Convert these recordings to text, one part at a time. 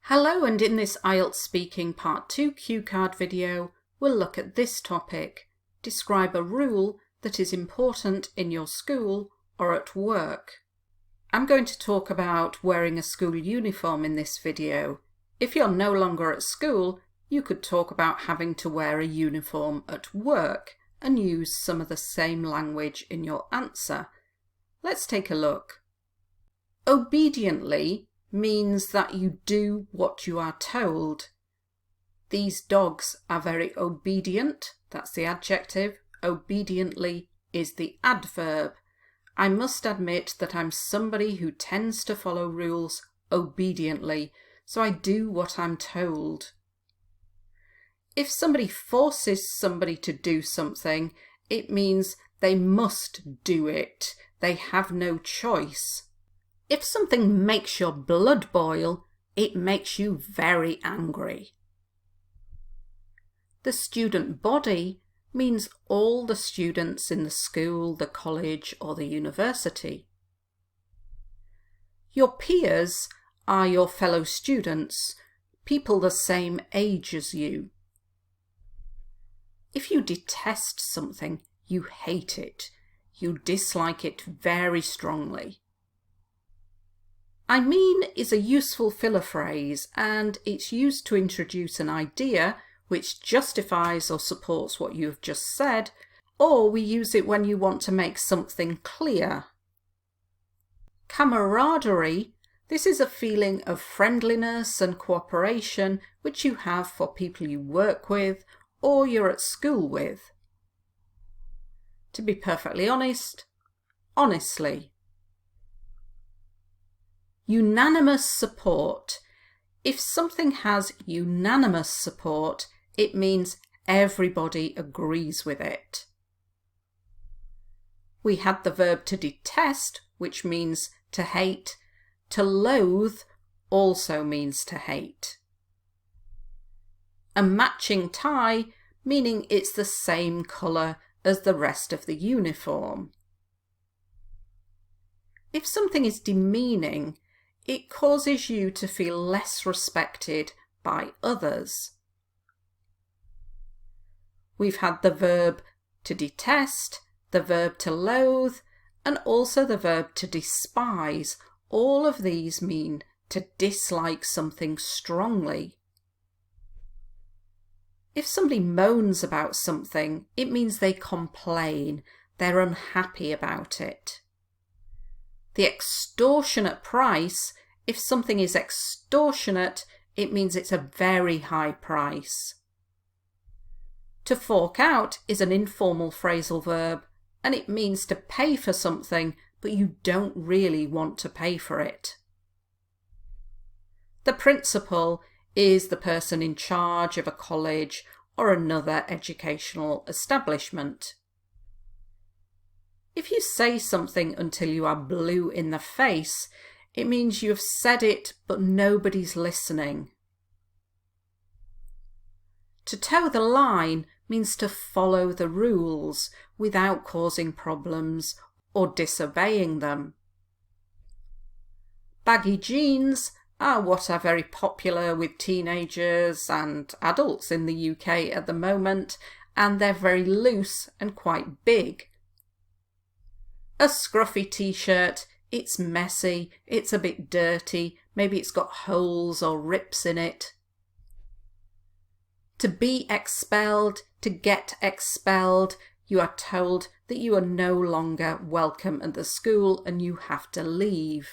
Hello, and in this IELTS Speaking Part 2 cue card video, we'll look at this topic. Describe a rule that is important in your school or at work. I'm going to talk about wearing a school uniform in this video. If you're no longer at school, you could talk about having to wear a uniform at work and use some of the same language in your answer. Let's take a look. Obediently means that you do what you are told. These dogs are very obedient, that's the adjective. Obediently is the adverb. I must admit that I'm somebody who tends to follow rules obediently, so I do what I'm told. If somebody forces somebody to do something, it means they must do it. They have no choice. If something makes your blood boil, it makes you very angry. The student body means all the students in the school, the college, or the university. Your peers are your fellow students, people the same age as you. If you detest something, you hate it. You dislike it very strongly. I mean is a useful filler phrase, and it's used to introduce an idea which justifies or supports what you have just said, or we use it when you want to make something clear. Camaraderie, this is a feeling of friendliness and cooperation which you have for people you work with or you're at school with. To be perfectly honest, honestly. Unanimous support. If something has unanimous support, it means everybody agrees with it. We had the verb to detest, which means to hate. To loathe also means to hate. A matching tie, meaning it's the same colour as the rest of the uniform. If something is demeaning, it causes you to feel less respected by others. We've had the verb to detest, the verb to loathe, and also the verb to despise. All of these mean to dislike something strongly. If somebody moans about something, it means they complain, they're unhappy about it. The extortionate price, if something is extortionate, it means it's a very high price. To fork out is an informal phrasal verb, and it means to pay for something, but you don't really want to pay for it. The principal is the person in charge of a college or another educational establishment. If you say something until you are blue in the face, it means you have said it but nobody's listening. To toe the line means to follow the rules without causing problems or disobeying them. Baggy jeans are what are very popular with teenagers and adults in the UK at the moment, and they're very loose and quite big. A scruffy t-shirt, it's messy, it's a bit dirty, maybe it's got holes or rips in it. To be expelled, to get expelled, you are told that you are no longer welcome at the school and you have to leave.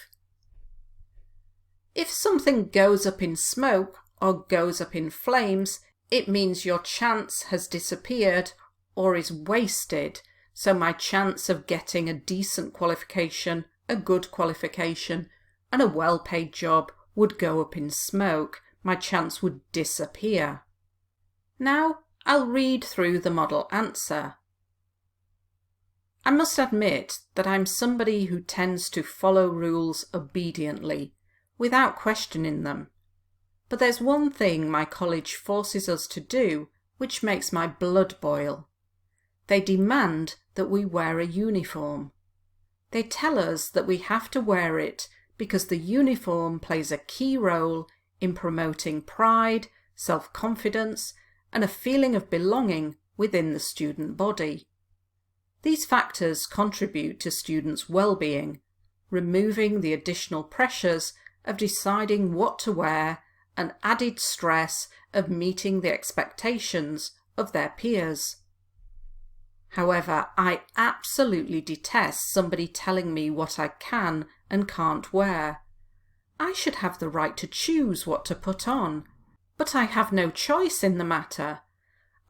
If something goes up in smoke or goes up in flames, it means your chance has disappeared or is wasted. So my chance of getting a decent qualification, a good qualification, and a well-paid job would go up in smoke. My chance would disappear. Now I'll read through the model answer. I must admit that I'm somebody who tends to follow rules obediently, without questioning them. But there's one thing my college forces us to do which makes my blood boil. They demand that we wear a uniform. They tell us that we have to wear it because the uniform plays a key role in promoting pride, self-confidence, and a feeling of belonging within the student body. These factors contribute to students' well-being, removing the additional pressures of deciding what to wear and added stress of meeting the expectations of their peers. However, I absolutely detest somebody telling me what I can and can't wear. I should have the right to choose what to put on, but I have no choice in the matter.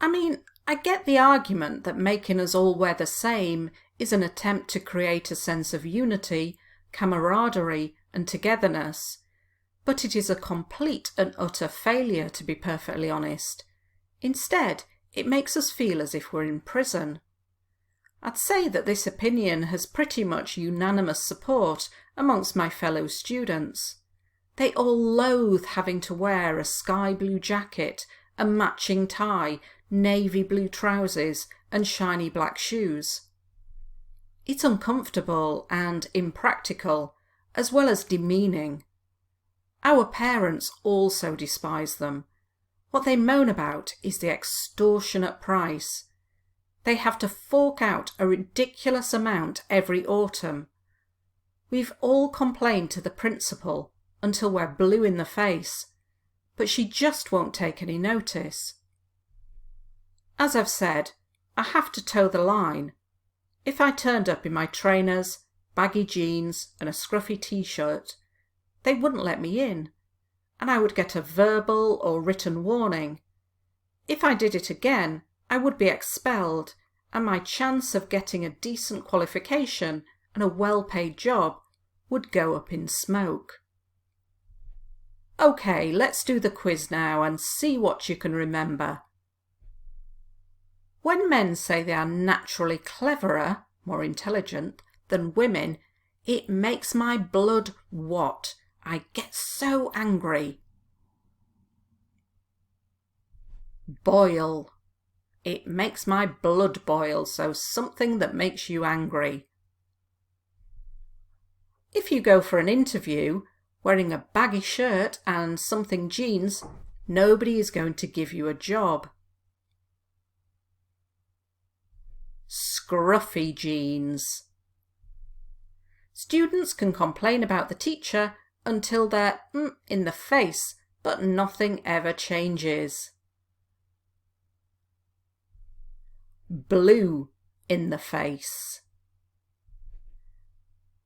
I mean, I get the argument that making us all wear the same is an attempt to create a sense of unity, camaraderie, and togetherness, but it is a complete and utter failure, to be perfectly honest. Instead, it makes us feel as if we're in prison. I'd say that this opinion has pretty much unanimous support amongst my fellow students. They all loathe having to wear a sky blue jacket, a matching tie, navy blue trousers, and shiny black shoes. It's uncomfortable and impractical, as well as demeaning. Our parents also despise them. What they moan about is the extortionate price. They have to fork out a ridiculous amount every autumn. We've all complained to the principal until we're blue in the face, but she just won't take any notice. As I've said, I have to toe the line. If I turned up in my trainers, baggy jeans and a scruffy t-shirt, they wouldn't let me in, and I would get a verbal or written warning. If I did it again, I would be expelled, and my chance of getting a decent qualification and a well-paid job would go up in smoke. OK, let's do the quiz now and see what you can remember. When men say they are naturally cleverer, more intelligent, than women, it makes my blood what? I get so angry. Boil. It makes my blood boil, so something that makes you angry. If you go for an interview wearing a baggy shirt and something jeans, nobody is going to give you a job. Scruffy jeans. Students can complain about the teacher until they're in the face, but nothing ever changes. Blue in the face.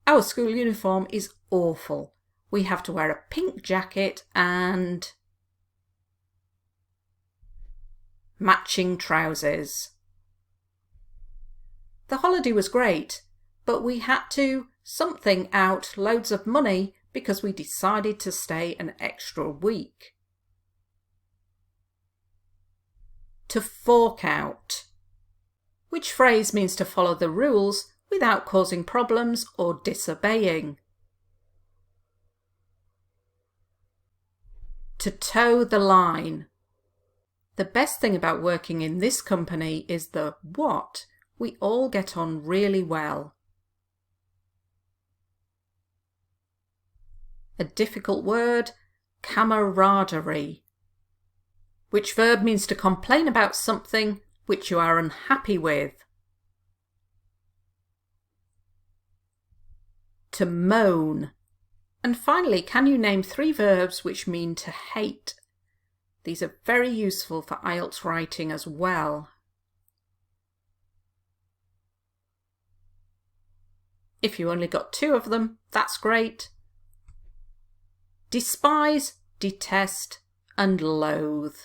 Our school uniform is awful. We have to wear a pink jacket and matching trousers. The holiday was great, but we had to something out loads of money because we decided to stay an extra week. To fork out. Which phrase means to follow the rules without causing problems or disobeying. To toe the line. The best thing about working in this company is the what. We all get on really well. A difficult word, camaraderie. Which verb means to complain about something which you are unhappy with. To moan. And finally, can you name 3 verbs which mean to hate? These are very useful for IELTS writing as well. If you only got 2 of them, that's great. Despise, detest, and loathe.